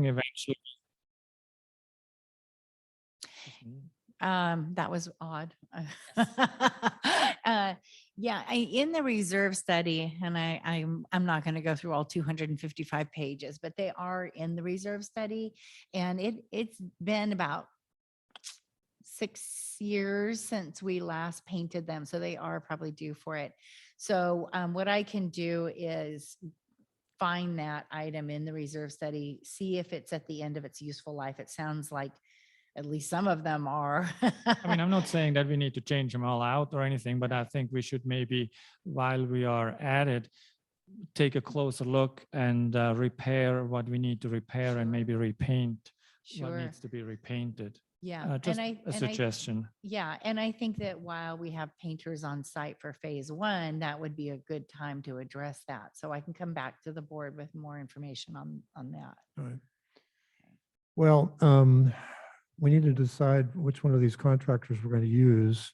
eventually. That was odd. Yeah, in the reserve study, and I'm not going to go through all 255 pages, but they are in the reserve study, and it's been about 6 years since we last painted them, so they are probably due for it. So what I can do is find that item in the reserve study, see if it's at the end of its useful life. It sounds like at least some of them are. I mean, I'm not saying that we need to change them all out or anything, but I think we should maybe, while we are at it, take a closer look and repair what we need to repair and maybe repaint what Sure. needs to be repainted. Yeah. Just a suggestion. Yeah. And I think that while we have painters on site for phase one, that would be a good time to address that. So I can come back to the board with more information on that. All right. Well, we need to decide which one of these contractors we're going to use.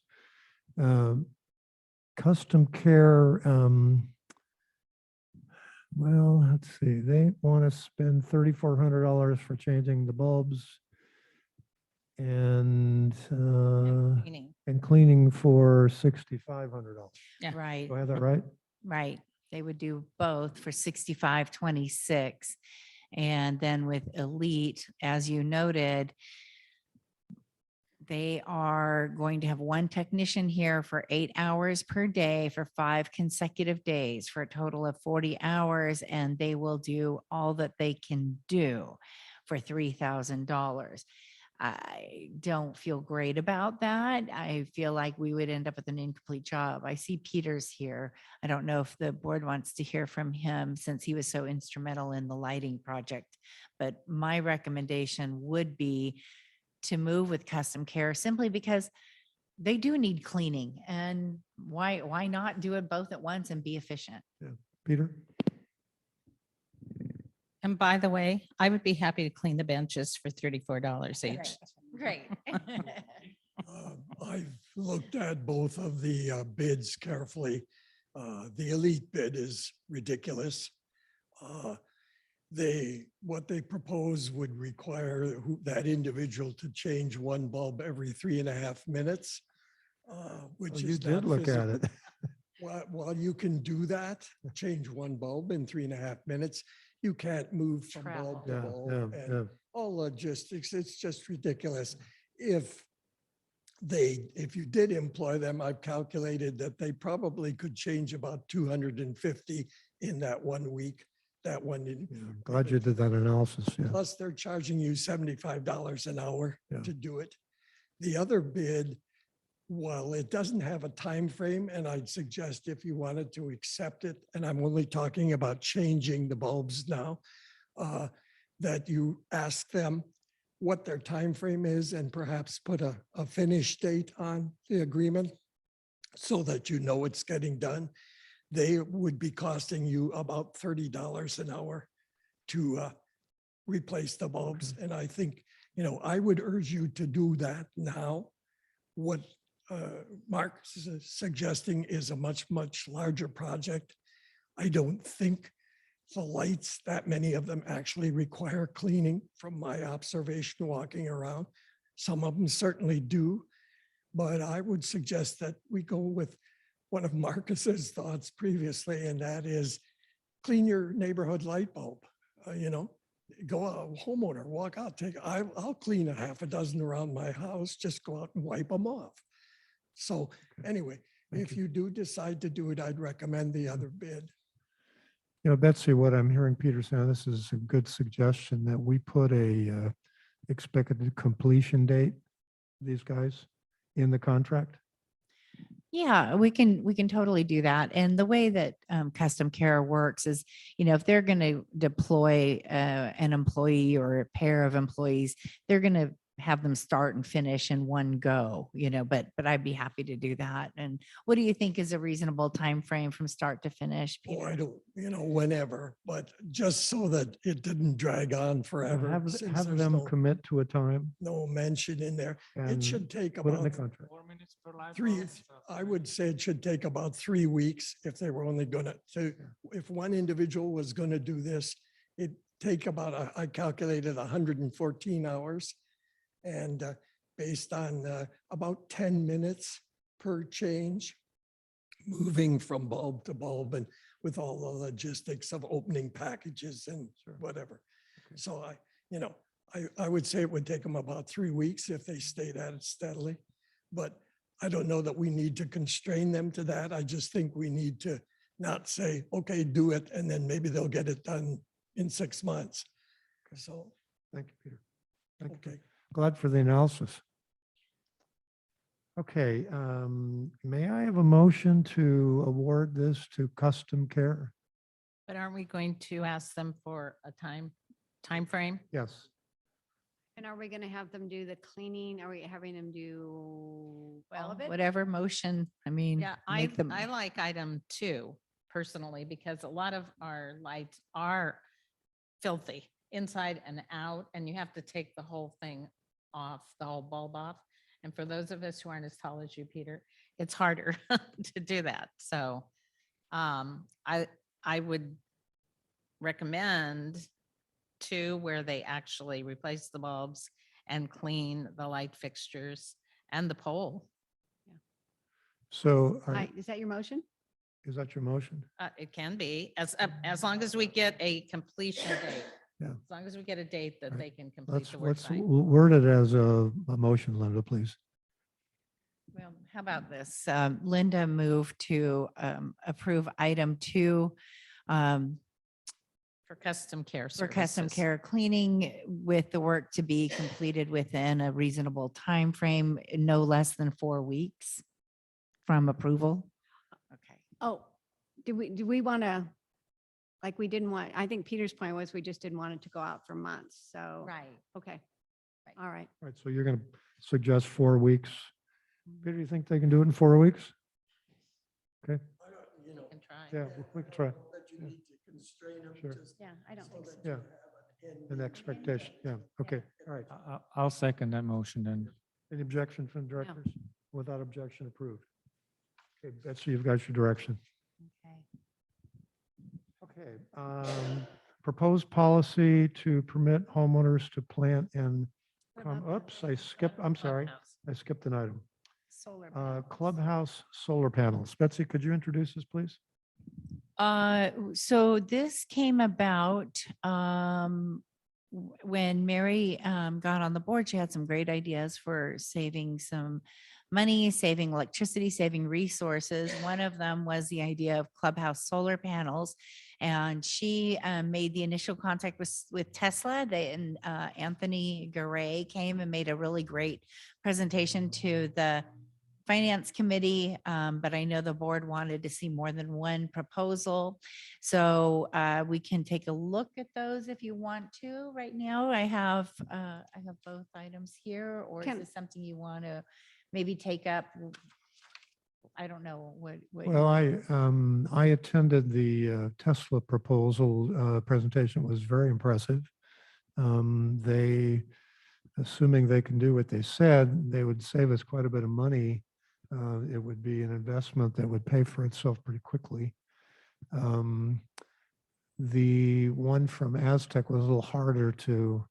Custom Care, well, let's see, they want to spend $3,400 for changing the bulbs and cleaning for $6,500. Yeah. Right. Do I have that right? Right. They would do both for 6526. And then with Elite, as you noted, they are going to have one technician here for 8 hours per day for 5 consecutive days for a total of 40 hours. And they will do all that they can do for $3,000. I don't feel great about that. I feel like we would end up with an incomplete job. I see Peter's here. I don't know if the board wants to hear from him since he was so instrumental in the lighting project. But my recommendation would be to move with Custom Care simply because they do need cleaning. And why not do it both at once and be efficient? Yeah. Peter? And by the way, I would be happy to clean the benches for $34 each. Great. I've looked at both of the bids carefully. The Elite bid is ridiculous. What they propose would require that individual to change one bulb every 3.5 minutes, which Oh, is you did not look at feasible. it. While you can do that, change one bulb in 3.5 minutes, you can't move from bulb to Yeah, bulb. yeah, And yeah. all logistics, it's just ridiculous. If you did employ them, I've calculated that they probably could change about 250 in that 1 week, that one. Yeah, I'm glad you did that analysis. Yeah. Plus they're charging you $75 an hour Yeah. to do it. The other bid, while it doesn't have a time frame, and I'd suggest if you wanted to accept it, and I'm only talking about changing the bulbs now, that you ask them what their time frame is and perhaps put a finish date on the agreement so that you know it's getting done. They would be costing you about $30 an hour to replace the bulbs. And I think, I would urge you to do that now. What Mark's suggesting is a much, much larger project. I don't think the lights, that many of them actually require cleaning from my observation walking around. Some of them certainly do, but I would suggest that we go with one of Marcus's thoughts previously, and that is clean your neighborhood light bulb. Go out, homeowner, walk out, I'll clean a half a dozen around my house, just go out and wipe them off. So anyway, if you do decide to do it, I'd recommend the other bid. Betsy, what I'm hearing Peter saying, this is a good suggestion that we put a expected completion date, these guys, in the contract. Yeah, we can totally do that. And the way that Custom Care works is, if they're going to deploy an employee or a pair of employees, they're going to have them start and finish in one go, but I'd be happy to do that. And what do you think is a reasonable time frame from start to finish, Oh, Peter? I don't, whenever, but just so that it didn't drag on forever. since Have there's them no- commit to a time. No mention in there. It and should take Put it in the about contract. 4 minutes per light three, bulb, I would say it should take about 3 weeks if they were only if one individual was gonna do this, take about, I calculated 114 hours. And based on about 10 minutes per change, moving from bulb to bulb and with all the logistics of opening packages and whatever. Okay. So I would say it would take them about 3 weeks if they stayed at it steadily. But I don't know that we need to constrain them to that. I just think we need to not say, okay, do it, and then maybe they'll get it done in 6 months. So, Thank you, Peter. Thank you. okay. Glad for the analysis. Okay, may I have a motion to award this to Custom Care? But aren't we going to ask them for a time frame? Yes. And are we going to have them do the cleaning? Are we having them do all of it? Whatever motion, I mean. Yeah, make them. I like item 2 personally, because a lot of our lights are filthy inside and out, and you have to take the whole thing off, the whole bulb off. And for those of us who aren't as tall as you, Peter, it's harder to do that. So I would recommend 2 where they actually replace the bulbs and clean the light fixtures and the pole. So Is that your motion? is that your motion? It can be, as long as we get a completion date. Yeah. As long as we get a date that Right. they can complete Let's the work site. word it as a motion, Linda, please. Well, how about this? Linda moved to approve item 2 For custom care for custom services. care cleaning with the work to be completed within a reasonable time frame, no less than 4 weeks from approval. Okay. Oh, do we want to, like, we didn't want, I think Peter's point was we just didn't want it to go out for months. So, Right. okay. Right. All right. All right, so you're going to suggest 4 weeks. Peter, you think they can do it in 4 weeks? Okay, We can try. yeah, we can try. That you need to constrain them Sure. just Yeah, I don't so think so. that you Yeah. have an An end. expectation, yeah, okay, all right. I'll second that motion then. Any objection from directors? Without objection, approved. Okay, Betsy, you've got your direction. Okay. Okay, proposed policy to permit homeowners to plant and oops, I skipped, I'm sorry, Clubhouse. I skipped an item. Solar. panels. Clubhouse solar panels. Betsy, could you introduce this, please? So this came about when Mary got on the board. She had some great ideas for saving some money, saving electricity, saving resources. One of them was the idea of Clubhouse solar panels. And she made the initial contact with Tesla. And Anthony Garay came and made a really great presentation to the Finance Committee, but I know the board wanted to see more than one proposal. So we can take a look at those if you want to. Right now, I have both items here, or is Can- this something you want to maybe take up? I don't know what. Well, I attended the Tesla proposal presentation. It was very impressive. They, assuming they can do what they said, they would save us quite a bit of money. It would be an investment that would pay for itself pretty quickly. The one from Aztec was a little harder to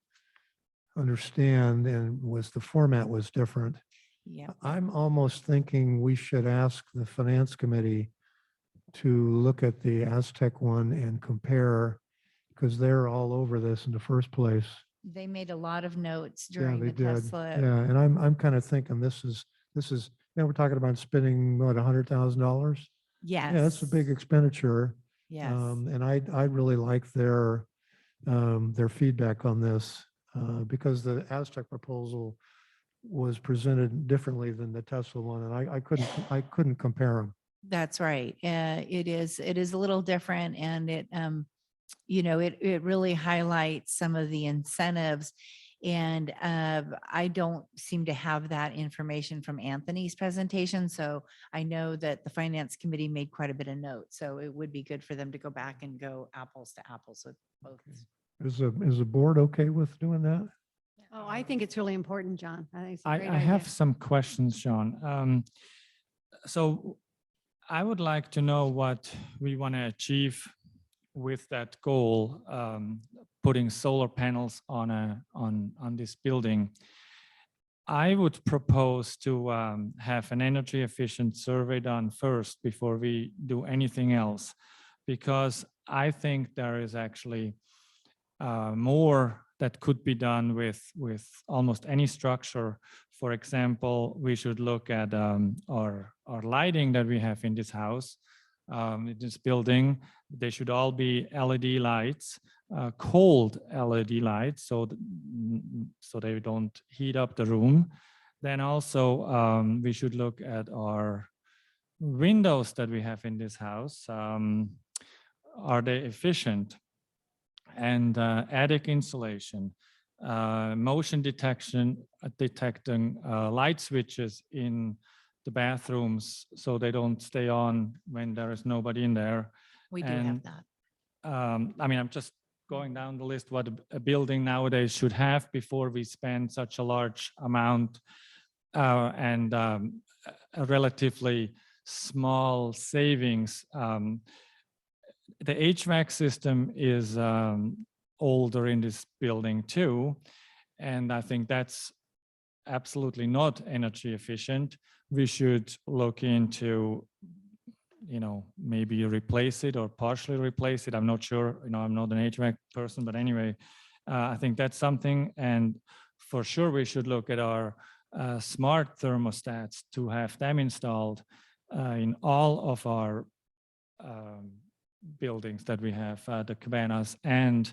understand, and the format was different. Yeah. I'm almost thinking we should ask the Finance Committee to look at the Aztec one and compare, because they're all over this in the first place. They made a lot of notes Yeah, during they the did. Tesla. Yeah, and I'm kind of thinking this is, we're talking about spending, what, $100,000? Yes. Yeah, that's a big expenditure. Yes. And I really like their feedback on this, because the Aztec proposal was presented differently than the Tesla one, and I couldn't compare them. That's right. It is a little different, and it it really highlights some of the incentives. And I don't seem to have that information from Anthony's presentation. So I know that the Finance Committee made quite a bit of notes. So it would be good for them to go back and go apples to apples with both. Okay. Is the board okay with doing that? Oh, I think it's really important, John. I think it's a I great have idea. some questions, John. So I would like to know what we want to achieve with that goal, putting solar panels on this building. I would propose to have an energy efficient survey done first before we do anything else, because I think there is actually more that could be done with almost any structure. For example, we should look at our lighting that we have in this house, in this building. They should all be LED lights, cold LED lights, so so they don't heat up the room. Then also we should look at our windows that we have in this house. Are they efficient? And attic insulation, motion detection, detecting light switches in the bathrooms so they don't stay on when there is nobody in there. We do have And, that. I mean, I'm just going down the list what a building nowadays should have before we spend such a large amount and a relatively small savings. The HVAC system is older in this building too, and I think that's absolutely not energy efficient. We should look into, maybe replace it or partially replace it. I'm not sure, I'm not an HVAC person, but anyway, I think that's something. And for sure, we should look at our smart thermostats to have them installed in all of our buildings that we have, the cabanas, and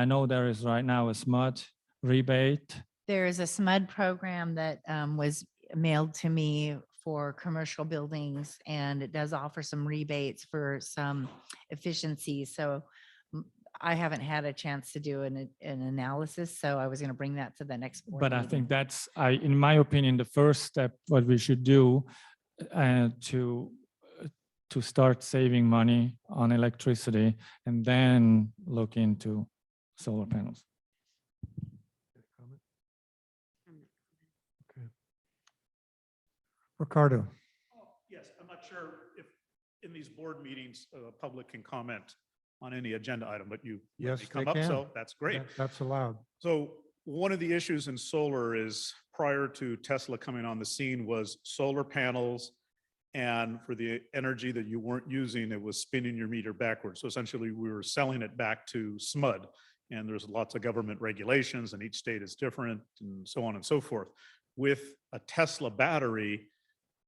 I know there is right now a SMUD rebate. There is a SMUD program that was mailed to me for commercial buildings, and it does offer some rebates for some efficiencies. So I haven't had a chance to do an analysis, so I was going to bring that to the next board But I meeting. think that's, in my opinion, the first step, what we should do to start saving money on electricity, and then look into solar panels. Okay. Ricardo, Yes, I'm not sure if in these board meetings, public can comment on any agenda item, but you let Yes, me they come up, can. so that's great. That's allowed. So one of the issues in solar is prior to Tesla coming on the scene was solar panels. And for the energy that you weren't using, it was spinning your meter backwards. So essentially we were selling it back to SMUD. And there's lots of government regulations and each state is different and so on and so forth. With a Tesla battery,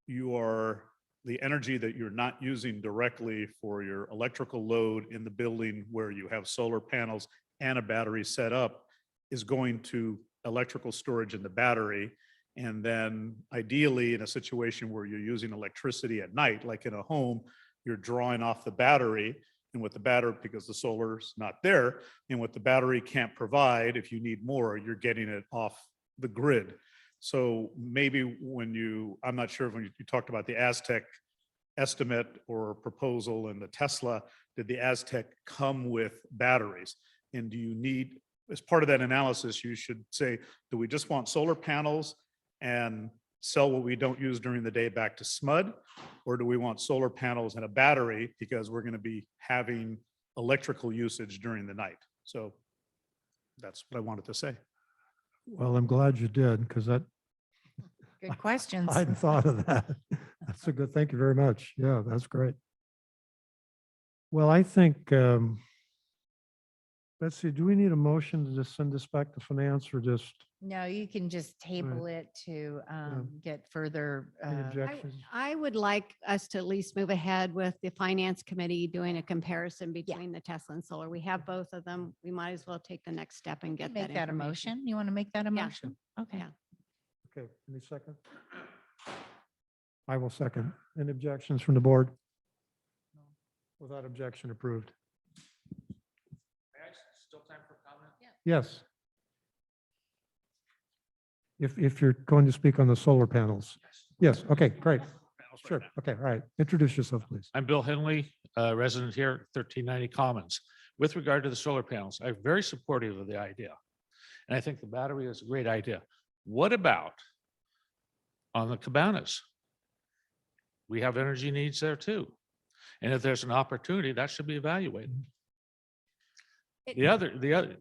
the energy that you're not using directly for your electrical load in the building where you have solar panels and a battery set up is going to electrical storage in the battery. And then ideally in a situation where you're using electricity at night, like in a home, you're drawing off the battery, and with the battery, because the solar's not there, and what the battery can't provide, if you need more, you're getting it off the grid. So maybe I'm not sure when you talked about the Aztec estimate or proposal and the Tesla, did the Aztec come with batteries? And do you need, as part of that analysis, you should say, do we just want solar panels and sell what we don't use during the day back to SMUD? Or do we want solar panels and a battery because we're going to be having electrical usage during the night? So that's what I wanted to say. Well, I'm glad you did, because that, Good questions. I hadn't thought of that. That's a good, thank you very much. Yeah, that's great. Well, I think, Betsy, do we need a motion to just send this back to finance or just No, you can just table it to get further. any objections? I would like us to at least move ahead with the finance committee doing a comparison between the Tesla and solar. We have both of them. We might as well take the next step and get that Make that a information. motion. You want to make that a Yeah. motion? Okay. Yeah. Okay, any second? I will second. Any objections from the board? Without objection, approved. Still time for comment? Yes. If you're going to speak on the solar panels. Yes, okay, great. Sure, okay, all right. Introduce yourself, please. I'm Bill Henley, resident here, 1390 Commons. With regard to the solar panels, I'm very supportive of the idea. And I think the battery is a great idea. What about on the cabanas? We have energy needs there too. And if there's an opportunity, that should be evaluated. The other,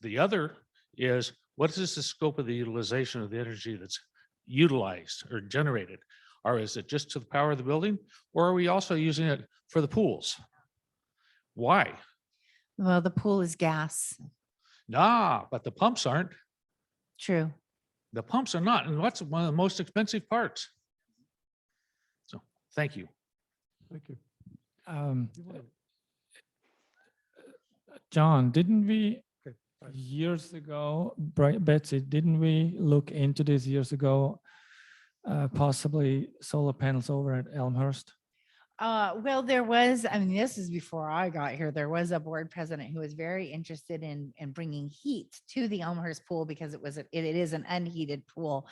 The other is, what is the scope of the utilization of the energy that's utilized or generated? Or is it just to the power of the building? Or are we also using it for the pools? Why? Well, the pool is gas. Nah, but the pumps aren't. True. The pumps are not. And what's one of the most expensive parts? So, thank you. Thank you. Um, John, didn't we Okay, fine. years ago, Betsy, didn't we look into this years ago? Possibly solar panels over at Elmhurst? Well, there was, I mean, this is before I got here, there was a board president who was very interested in bringing heat to the Elmhurst pool because it is an unheated pool.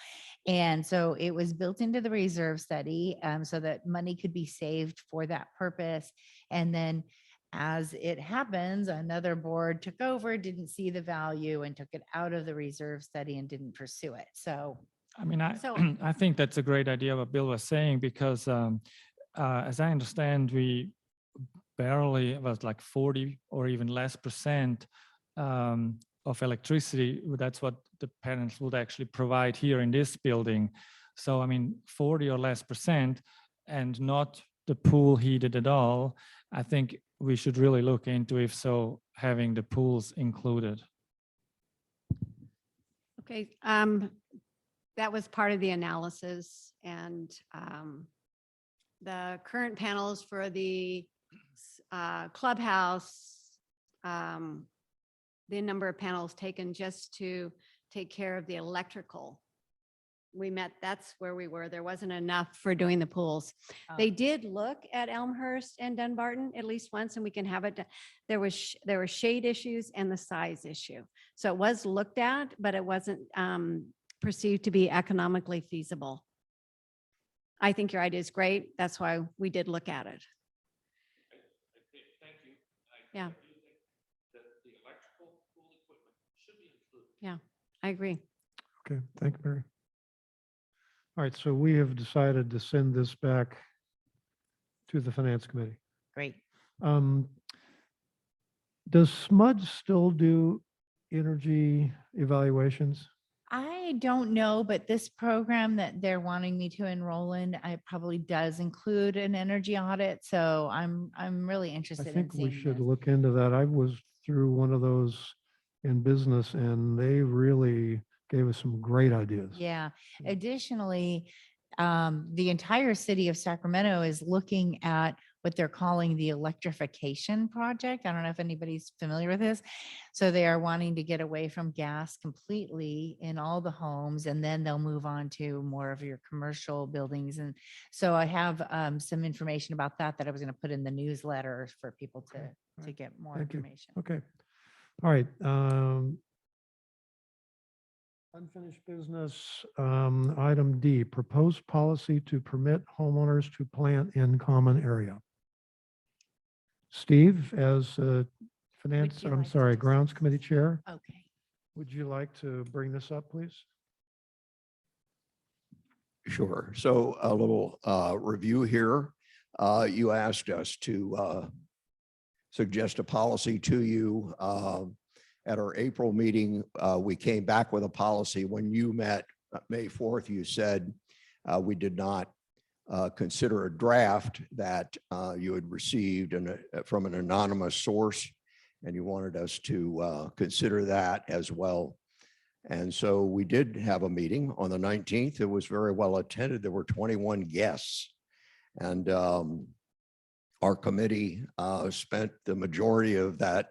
And so it was built into the reserve study so that money could be saved for that purpose. And then as it happens, another board took over, didn't see the value and took it out of the reserve study and didn't pursue it. So I mean, So- I think that's a great idea what Bill was saying because as I understand, we barely was like 40 or even less % of electricity. That's what the panels would actually provide here in this building. So I mean, 40 or less % and not the pool heated at all. I think we should really look into if so having the pools included. Okay, that was part of the analysis, and the current panels for the clubhouse, the number of panels taken just to take care of the electrical. That's where we were. There wasn't enough for doing the pools. They did look at Elmhurst and Dunbarton at least once, and we can have it. There were shade issues and the size issue. So it was looked at, but it wasn't perceived to be economically feasible. I think your idea is great. That's why we did look at it. Thank you. Yeah. do think that the electrical pool equipment should be included. Yeah, I agree. Okay, thank you, Mary. All right, so we have decided to send this back to the Finance Committee. great. Does SMUD still do energy evaluations? I don't know, but this program that they're wanting me to enroll in, it probably does include an energy audit. So I'm really I interested in think we seeing should this. look into that. I was through one of those in business and they really gave us some great ideas. Yeah. Yeah. Additionally, the entire city of Sacramento is looking at what they're calling the electrification project. I don't know if anybody's familiar with this. So they are wanting to get away from gas completely in all the homes, and then they'll move on to more of your commercial buildings. And so I have some information about that I was going to put in the newsletter for people Okay. All to right. get more Thank you. information. Okay. All right. Unfinished business, item D, proposed policy to permit homeowners to plant in common area. Steve, as finance, you I'm like to sorry, just- grounds committee chair, Okay. would you like to bring this up, please? Sure. So a little review here. You asked us to suggest a policy to you. At our April meeting, we came back with a policy. When you met May 4th, you said we did not consider a draft that you had received from an anonymous source, and you wanted us to consider that as well. And so we did have a meeting on the 19th. It was very well attended. There were 21 guests. And our committee spent the majority of that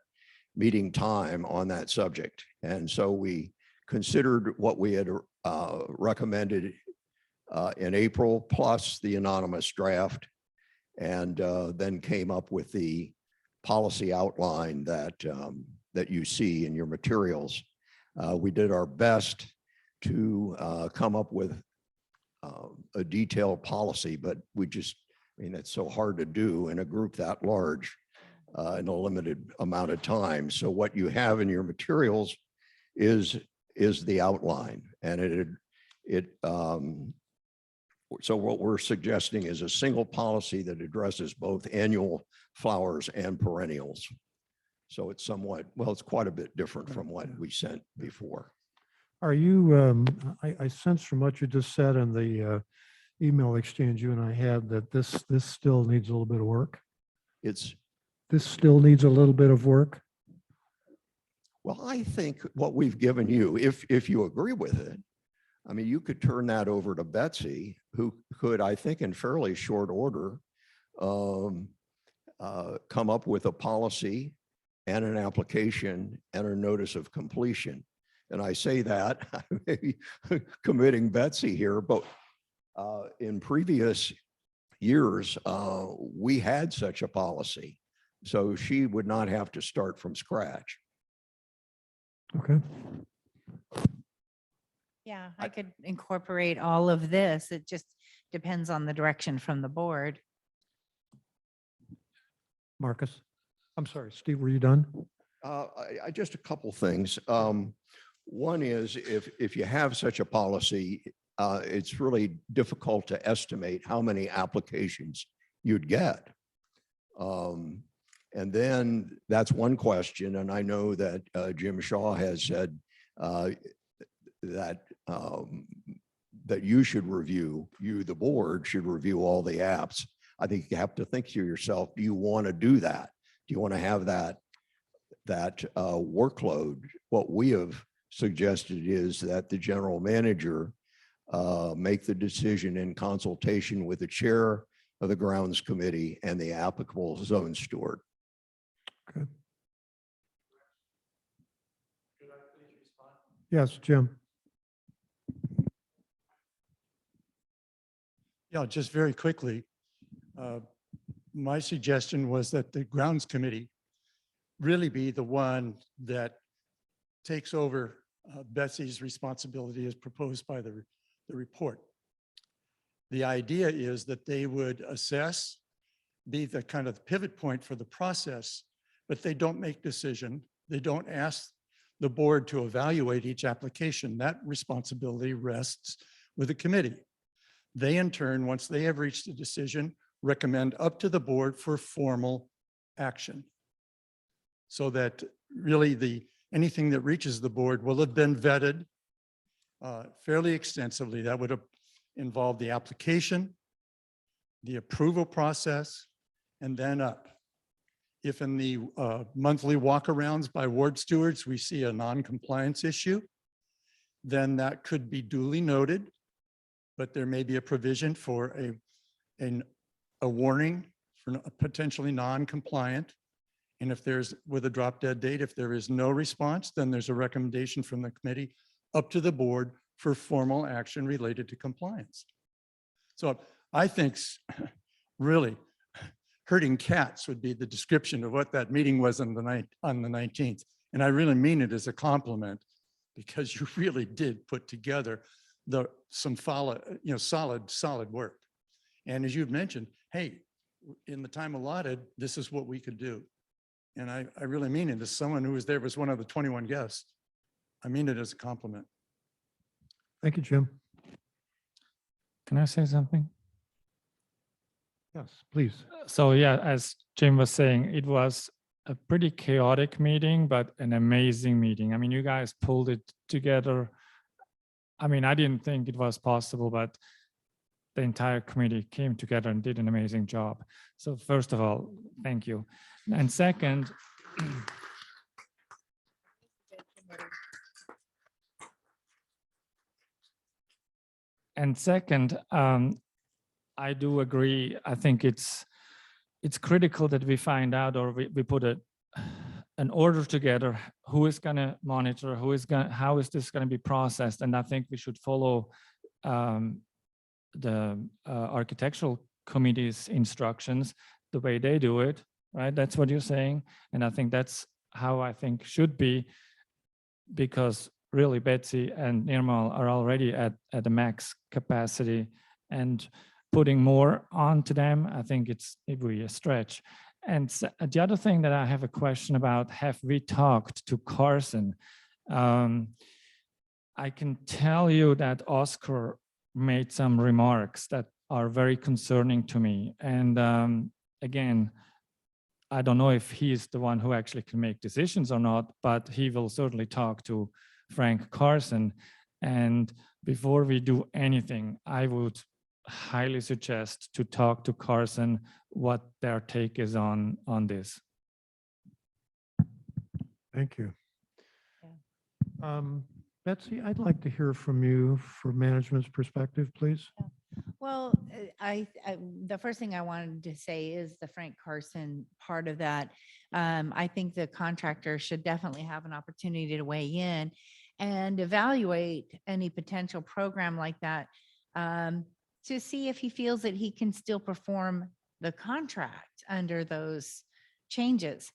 meeting time on that subject. And so we considered what we had recommended in April, plus the anonymous draft, and then came up with the policy outline that you see in your materials. We did our best to come up with a detailed policy, but it's so hard to do in a group that large in a limited amount of time. So what you have in your materials is the outline, and so what we're suggesting is a single policy that addresses both annual flowers and perennials. So it's somewhat, well, it's quite a bit different from what we sent before. Are you, I sense from what you just said in the email exchange you and I had that this still needs a little bit of work. It's, This still needs a little bit of work. well, I think what we've given you, if you agree with it, I mean, you could turn that over to Betsy, who could, I think, in fairly short order, come up with a policy and an application and a notice of completion. And I say that, I may be committing Betsy here, but in previous years, we had such a policy. So she would not have to start from scratch. Okay. Yeah, I could incorporate all of this. It just depends on the direction from the board. Marcus, I'm sorry, Steve, were you done? I just a couple things. One is if you have such a policy, it's really difficult to estimate how many applications you'd get. And then that's one question. And I know that Jim Shaw has said that that you should review, the board should review all the apps. I think you have to think to yourself, do you want to do that? Do you want to have that workload? What we have suggested is that the general manager make the decision in consultation with the chair of the grounds committee and the applicable zone steward. Okay. Yes, Jim. Yeah, just very quickly. My suggestion was that the grounds committee really be the one that takes over Betsy's responsibility as proposed by the report. The idea is that they would assess, be the kind of pivot point for the process, but they don't make decision. They don't ask the board to evaluate each application. That responsibility rests with the committee. They in turn, once they have reached a decision, recommend up to the board for formal action. So that really anything that reaches the board will have been vetted fairly extensively. That would involve the application, the approval process, and then up. If in the monthly walkarounds by ward stewards, we see a non-compliance issue, then that could be duly noted, but there may be a provision for a warning for potentially non-compliant. And if there's, with a drop dead date, if there is no response, then there's a recommendation from the committee up to the board for formal action related to compliance. So I think really herding cats would be the description of what that meeting was on the 19th. And I really mean it as a compliment, because you really did put together some solid work. And as you've mentioned, hey, in the time allotted, this is what we could do. And I really mean it as someone who was there, was one of the 21 guests. I mean it as a compliment. Thank you, Jim. Can I say something? Yes, please. So yeah, as Jim was saying, it was a pretty chaotic meeting, but an amazing meeting. I mean, you guys pulled it together. I mean, I didn't think it was possible, but the entire committee came together and did an amazing job. So first of all, thank you. And second, I do agree. I think it's critical that we find out, or we put an order together, who is going to monitor, how is this going to be processed. And I think we should follow the architectural committee's instructions the way they do it, right? That's what you're saying. And I think that's how I think should be, because really Betsy and Nirmal are already at the max capacity, and putting more onto them, I think it would be a stretch. And the other thing that I have a question about, have we talked to Carson? I can tell you that Oscar made some remarks that are very concerning to me. And again, I don't know if he's the one who actually can make decisions or not, but he will certainly talk to Frank Carson. And before we do anything, I would highly suggest to talk to Carson what their take is on this. Thank you. Yeah. Betsy, I'd like to hear from you for management's perspective, please. Well, the first thing I wanted to say is the Frank Carson part of that. I think the contractor should definitely have an opportunity to weigh in and evaluate any potential program like that to see if he feels that he can still perform the contract under those changes.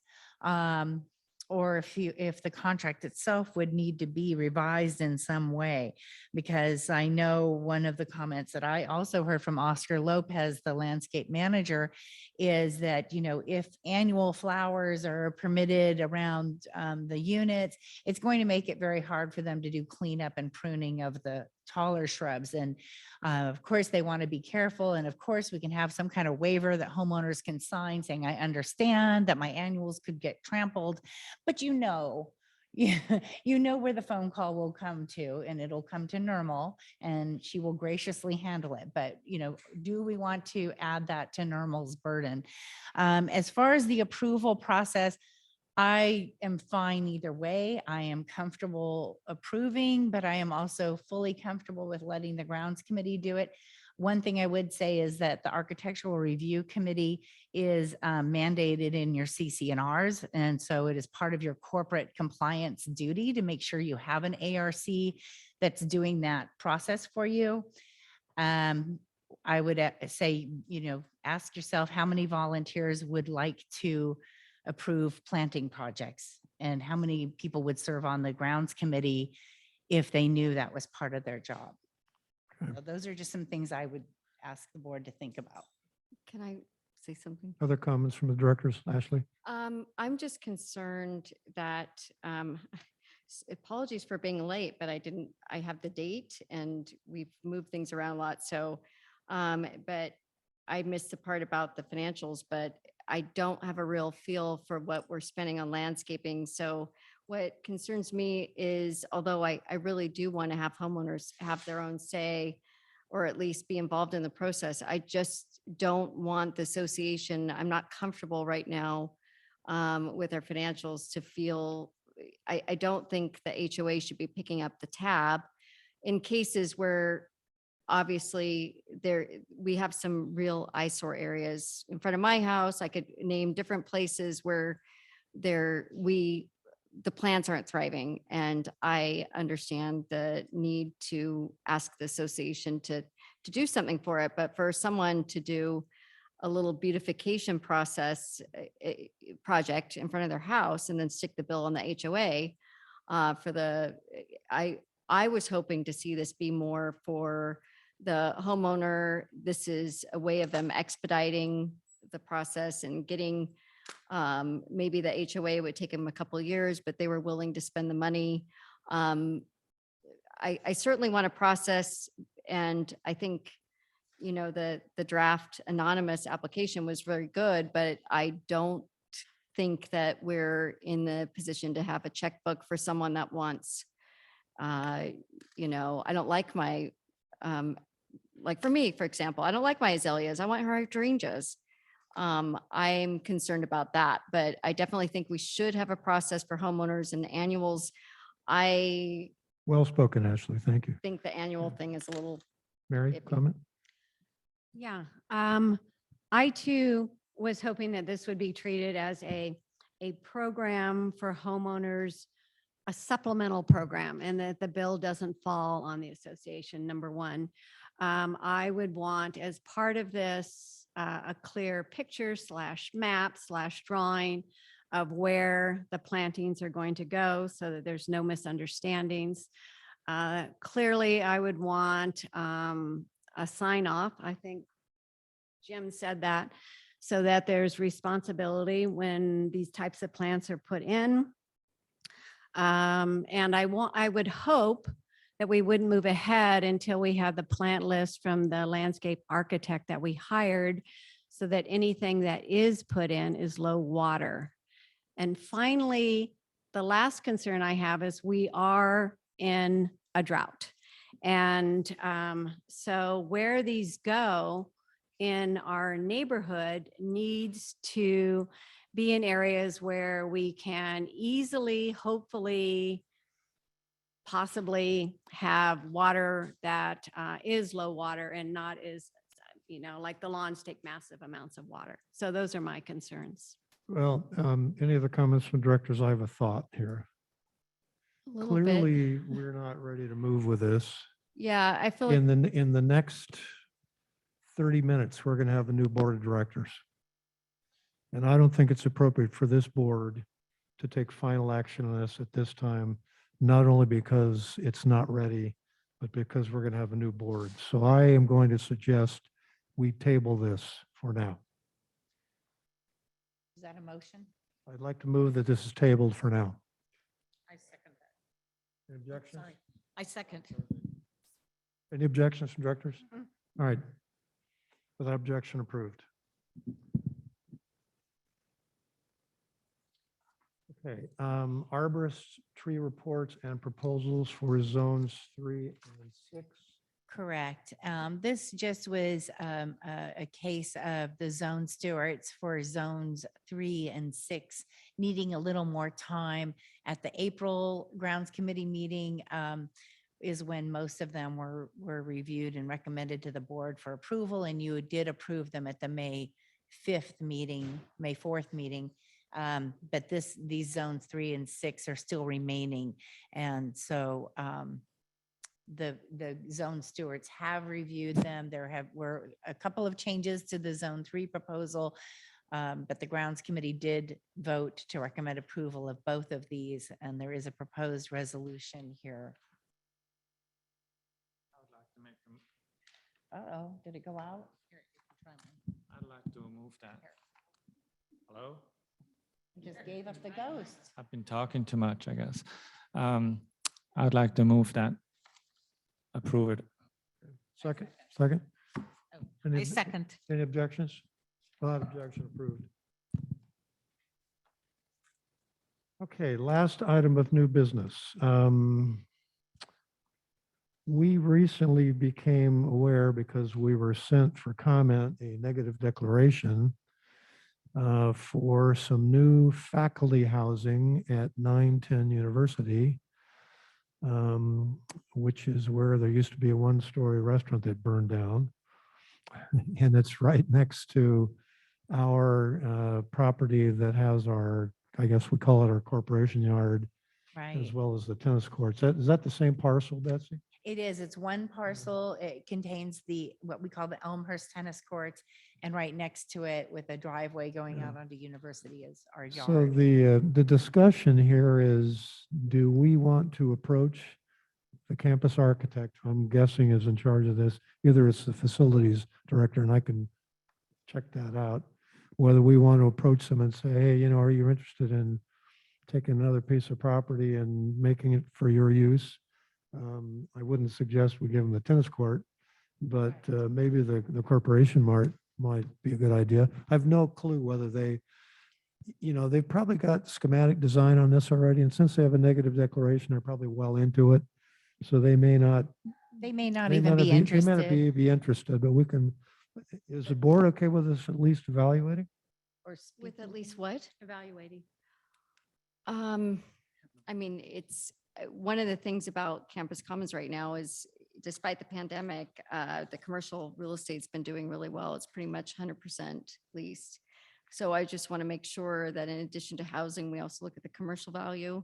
Or if the contract itself would need to be revised in some way. Because I know one of the comments that I also heard from Oscar Lopez, the landscape manager, is that, you know, if annual flowers are permitted around the units, it's going to make it very hard for them to do cleanup and pruning of the taller shrubs. And of course, they want to be careful. And of course, we can have some kind of waiver that homeowners can sign saying, I understand that my annuals could get trampled, but you know where the phone call will come to, and it'll come to Normal, and she will graciously handle it. But, you know, do we want to add that to Normal's burden? As far as the approval process, I am fine either way. I am comfortable approving, but I am also fully comfortable with letting the grounds committee do it. One thing I would say is that the architectural review committee is mandated in your CC&Rs. And so it is part of your corporate compliance duty to make sure you have an ARC that's doing that process for you. I would say, you know, ask yourself how many volunteers would like to approve planting projects, and how many people would serve on the grounds committee if they knew that was part of their job. Okay. So those are just some things I would ask the board to think about. Can I say something? Other comments from the directors, Ashley? I'm just concerned that, apologies for being late, but I have the date and we've moved things around a lot. So, but I missed the part about the financials, but I don't have a real feel for what we're spending on landscaping. So what concerns me is, although I really do want to have homeowners have their own say, or at least be involved in the process, I just don't want the association, I'm not comfortable right now with our financials to feel, I don't think the HOA should be picking up the tab in cases where obviously we have some real eyesore areas in front of my house. I could name different places where the plants aren't thriving. And I understand the need to ask the association to do something for it. But for someone to do a little beautification process project in front of their house and then stick the bill on the HOA I was hoping to see this be more for the homeowner. This is a way of them expediting the process and getting, maybe the HOA would take them a couple of years, but they were willing to spend the money. I certainly want to process, and I think, you know, the draft anonymous application was very good, but I don't think that we're in the position to have a checkbook for someone that wants, you know, I don't like my, like for me, for example, I don't like my azaleas. I want hydrangeas. I'm concerned about that, but I definitely think we should have a process for homeowners and the annuals. I Well spoken, Ashley. Thank you. think the annual thing is a little, Mary, iffy. comment? yeah. I too was hoping that this would be treated as a program for homeowners, a supplemental program, and that the bill doesn't fall on the association, number one. I would want, as part of this, a clear picture / map / drawing of where the plantings are going to go so that there's no misunderstandings. Clearly, I would want a sign off. I think Jim said that, so that there's responsibility when these types of plants are put in. And I would hope that we wouldn't move ahead until we have the plant list from the landscape architect that we hired, so that anything that is put in is low water. And finally, the last concern I have is we are in a drought. And so where these go in our neighborhood needs to be in areas where we can easily, hopefully, possibly have water that is low water and not as, like the lawns take massive amounts of water. So those are my concerns. Well, any other comments from directors? I have a thought here. A little bit. Clearly, we're not ready to move with this. Yeah, I feel like, In the next 30 minutes, we're going to have a new board of directors. And I don't think it's appropriate for this board to take final action on this at this time, not only because it's not ready, but because we're going to have a new board. So I am going to suggest we table this for now. Is that a motion? I'd like to move that this is tabled for now. I second that. Any objections? Sorry. I second. Any objections from directors? Mhm. All right. Without objection, approved. Okay, arborist tree reports and proposals for zones 3 and 6. Correct. This just was a case of the zone stewards for zones 3 and 6 needing a little more time. At the April grounds committee meeting is when most of them were reviewed and recommended to the board for approval, and you did approve them at the May 4th meeting. But these zones 3 and 6 are still remaining. And so the zone stewards have reviewed them. Were a couple of changes to the zone 3 proposal, but the grounds committee did vote to recommend approval of both of these. And there is a proposed resolution here. Uh-oh, did it go out? Here, you can try mine. I'd like to move that. Hello? Just gave up the ghost. I've been talking too much, I guess. I'd like to move that. Approve it. Second? Oh, Any I second. Any objections? Without objection, approved. Okay, last item of new business. We recently became aware, because we were sent for comment, a negative declaration for some new faculty housing at 910 University, which is where there used to be a one-story restaurant that burned down. And it's right next to our property that has our, I guess we call it our corporation yard, Right. as well as the tennis courts. Is that the same parcel, Betsy? It is. It's one parcel. It contains what we call the Elmhurst tennis courts, and right next to it with a driveway going out onto University is our So yard. the discussion here is, do we want to approach the campus architect, who I'm guessing is in charge of this? Either it's the facilities director, and I can check that out, whether we want to approach them and say, hey, are you interested in taking another piece of property and making it for your use? I wouldn't suggest we give them the tennis court, but maybe the corporation might be a good idea. I have no clue whether they've probably got schematic design on this already, and since they have a negative declaration, they're probably well into it. So they may not. They may not they even may be They may interested. not be interested, but we can. Is the board okay with us at least evaluating? or With speaking- at least what? evaluating. I mean, it's one of the things about Campus Commons right now is despite the pandemic, the commercial real estate's been doing really well. It's pretty much 100% leased. So I just want to make sure that in addition to housing, we also look at the commercial value.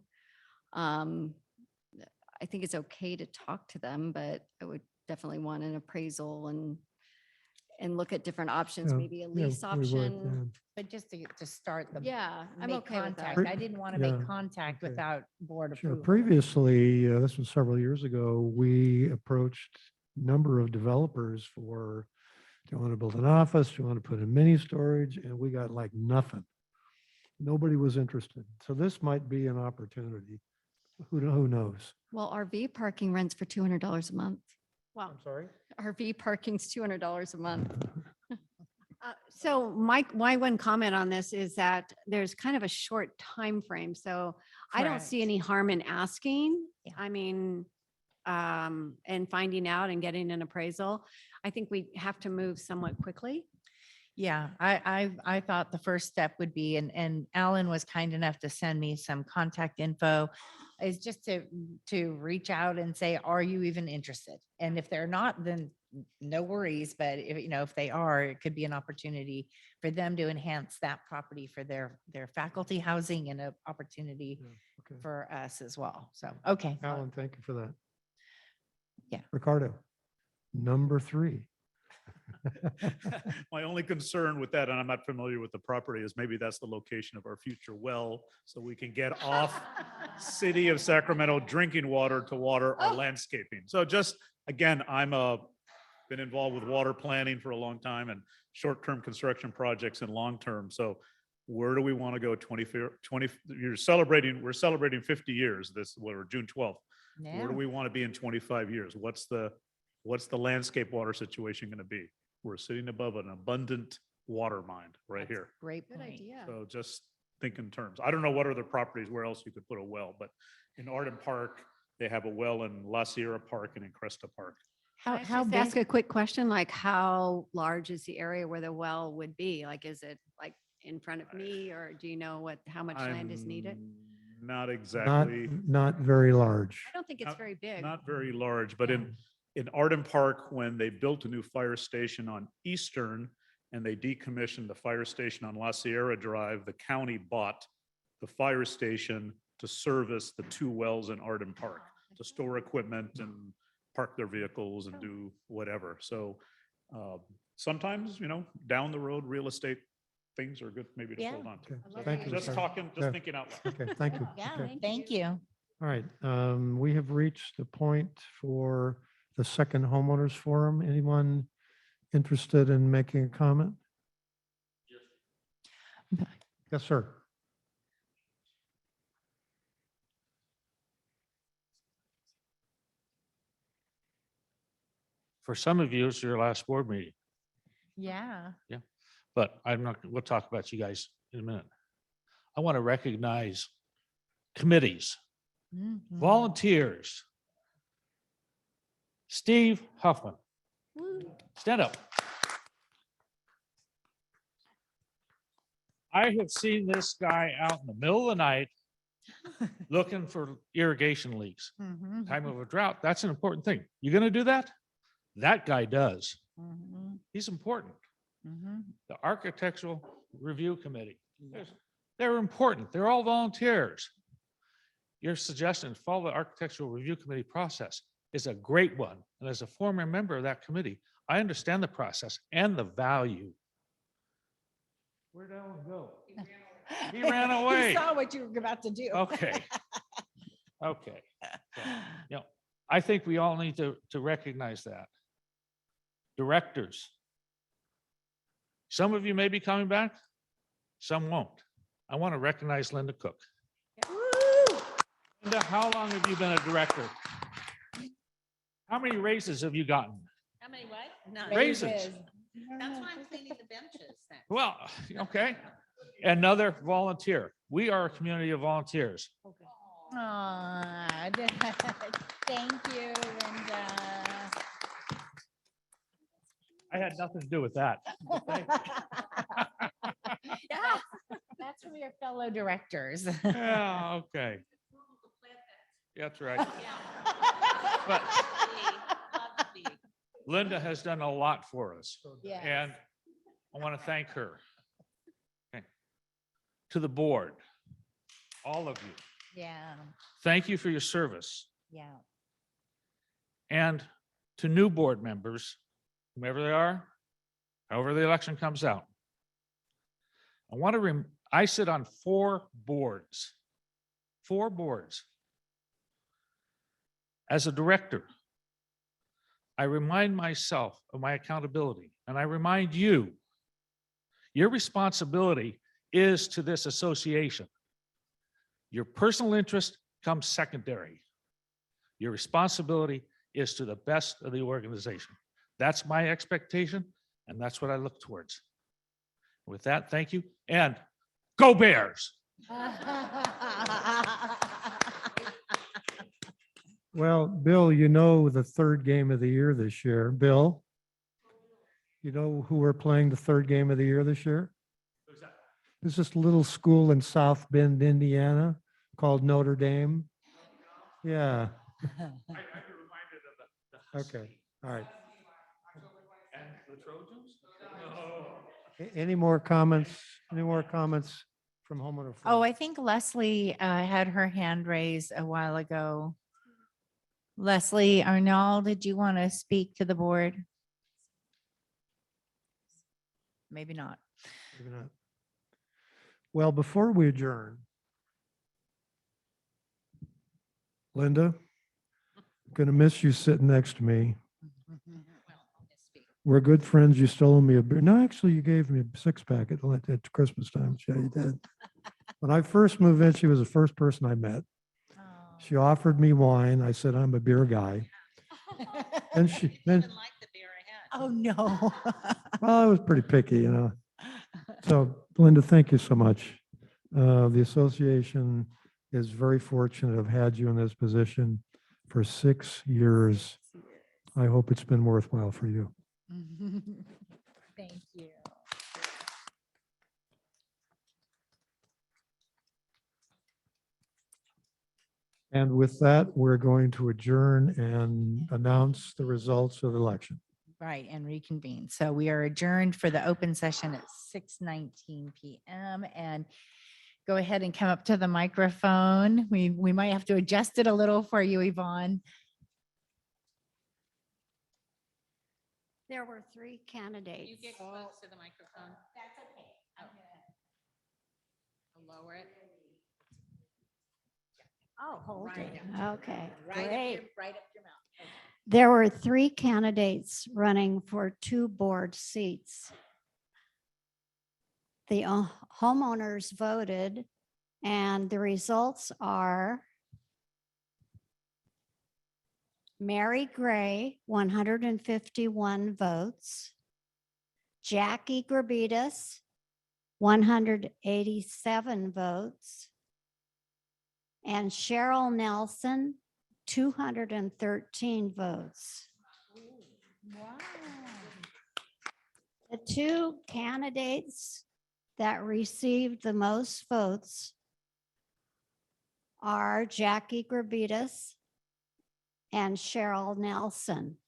I think it's okay to talk to them, but I would definitely want an appraisal and look at different options, Yeah, maybe a yeah, lease we would, option. But just to start the. Yeah, I'm make okay with that. contact. I didn't want to Yeah, make contact okay. without board Sure. approval. Previously, this was several years ago, we approached a number of developers for, do you want to build an office? Do you want to put in mini storage? And we got like nothing. Nobody was interested. So this might be an opportunity. Who knows? Well, RV parking rents for $200 a month. Well, sorry? RV parking's $200 a month. So my one comment on this is that there's kind of a short time frame. So I don't see Correct. any harm in asking. Yeah. I mean, and finding out and getting an appraisal. I think we have to move somewhat quickly. Yeah, I thought the first step would be, and Alan was kind enough to send me some contact info, is just to reach out and say, are you even interested? And if they're not, then no worries. But if, you know, if they are, it could be an opportunity for them to enhance that property for their faculty housing and an opportunity Yeah, okay. for us as well. So, okay. Alan, thank you for that. Yeah. Ricardo, number 3. My only concern with that, and I'm not familiar with the property, is maybe that's the location of our future well, so we can get off city of Sacramento drinking water to water our landscaping. So just, again, been involved with water planning for a long time and short-term construction projects and long-term. So where do we want to go? 20, we're celebrating 50 years, June 12th. Where Yeah. do we want to be in 25 years? What's the landscape water situation going to be? We're sitting above an abundant water mine right That's here. Great Good point. idea. So just think in terms. I don't know what other properties where else you could put a well, but in Arden Park, they have a well in La Sierra Park and in Cresta Park. How, Can I how just ask big? a quick question? Like how large is the area where the well would be? Like, is it like in front of me or do you know how much land is needed? I'm Not Not, exactly, not very large. I don't think it's very big. not very large, but Yeah. in Arden Park, when they built a new fire station on Eastern and they decommissioned the fire station on La Sierra Drive, the county bought the fire station to service the 2 wells in Arden Park, to store equipment and park their vehicles and do whatever. So sometimes, down the road, real estate things are good maybe to Yeah. hold on to. Okay, love thank that you. Just Ricardo. talking, Yeah. just thinking out loud. Okay, thank you. Yeah, Okay. thank you. All right, we have reached the point for the second homeowners forum. Anyone interested in making a comment? Yes, sir. For some of you, it's your last board meeting, Yeah. but we'll talk about you guys in a minute. I want to recognize committees, Mhm. volunteers. Steve Huffman, stand up. I have seen this guy out in the middle of the night looking for irrigation leaks. Mhm. Time of a drought, that's an important thing. You gonna do that? That guy does. Mhm. He's important. Mhm. The Architectural Review Committee, they're important. They're all volunteers. Your suggestion, follow the Architectural Review Committee process, is a great one. And as a former member of that committee, I understand the process and the value. Where'd Alan go? He ran away. He saw what you were about to do. Okay. Okay. So, I think we all need to recognize that. Directors. Some of you may be coming back, some won't. I want to recognize Linda Cook. Linda, how long have you been a director? How many raises have you gotten? How many what? No. Raises. That's why I'm cleaning the benches then. Well, okay. Another volunteer. We are a community of volunteers. Aw, thank you, Linda. I had nothing to do with that. Yeah, that's from your fellow directors. Yeah, okay. That's right. But Linda has done a lot for us. Yes. And I want to thank her. Okay. To the board, all of you, Yeah, thank you for your service. yeah. And to new board members, whomever they are, however the election comes out. I want to, I sit on 4 boards. 4 boards. As a director, I remind myself of my accountability, and I remind you, your responsibility is to this association. Your personal interest comes secondary. Your responsibility is to the best of the organization. That's my expectation, and that's what I look towards. With that, thank you, and go Bears. Well, Bill, you know the third game of the year this year. Bill, you know who we're playing the third game of the year this year? There's this little school in South Bend, Indiana called Notre Dame. Yeah. Okay, all right. And the Trojans? Any more comments? Any more comments from homeowner? Oh, forum? I think Leslie had her hand raised a while ago. Leslie Arnold, did you want to speak to the board? Maybe not. Maybe not. Well, before we adjourn, Linda, going to miss you sitting next to me. We're good friends. You stole me a beer. No, actually, you gave me a six-pack at Christmas time. Yeah, you did. When I first moved in, she was the first person I met. She offered me wine. I said, I'm a beer guy. And she, then, Oh, no. well, I was pretty picky, you know. So Linda, thank you so much. The association is very fortunate to have had you in this position for 6 years. I hope it's been worthwhile for you. Thank you. And with that, we're going to adjourn and announce the results of the election. Right, and reconvene. So we are adjourned for the open session at 6:19 PM. And go ahead and come up to the microphone. We might have to adjust it a little for you, Yvonne. There were 3 You candidates. get close to the microphone. That's okay. I'm I'll lower it. Oh, hold Right it. Okay, Right great. up your mouth. Okay. There were 3 candidates running for 2 board seats. The homeowners voted, and the results are Mary Gray, 151 votes. Jackie Grabitas, 187 votes. And Cheryl Nelson, 213 votes. Wow. The 2 candidates that received the most votes are Jackie Grabitas and Cheryl Nelson.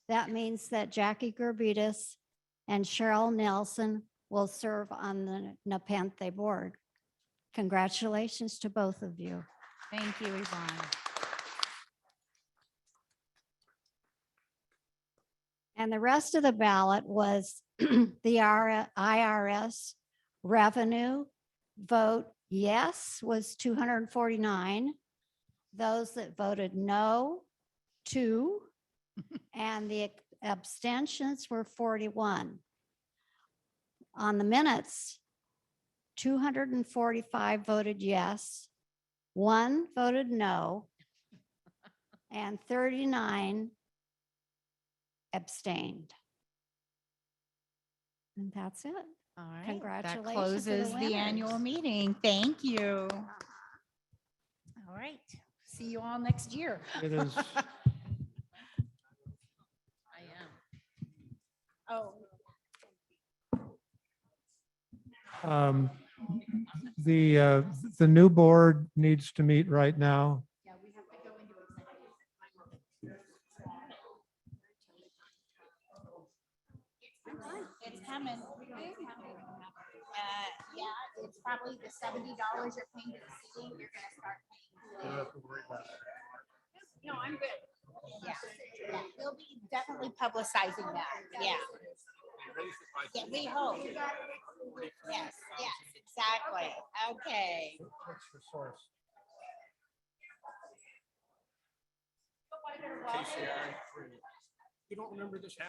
That means that Jackie Grabitas and Cheryl Nelson will serve on the Nepenthe board. Congratulations to both of you. Thank you, Yvonne. And the rest of the ballot was the IRS revenue vote yes was 249. Those that voted no, 2. And the abstentions were 41. On the minutes, 245 voted yes, 1 voted no, and 39 abstained. And that's it. All right. Congratulations That to the closes the annual winners. meeting. Thank you. All right. See you all next year. It is. I am. Oh. The new board needs to meet right now. Yeah, we have to go into executive. It's coming. Yeah, it's probably the $70 you're paying to the city. You're gonna start paying. No, I'm good. Yeah, yeah, we'll be definitely publicizing that. Yeah. Yeah, we hope. Yes, yes, exactly. Okay. What's the source? You don't remember this happening?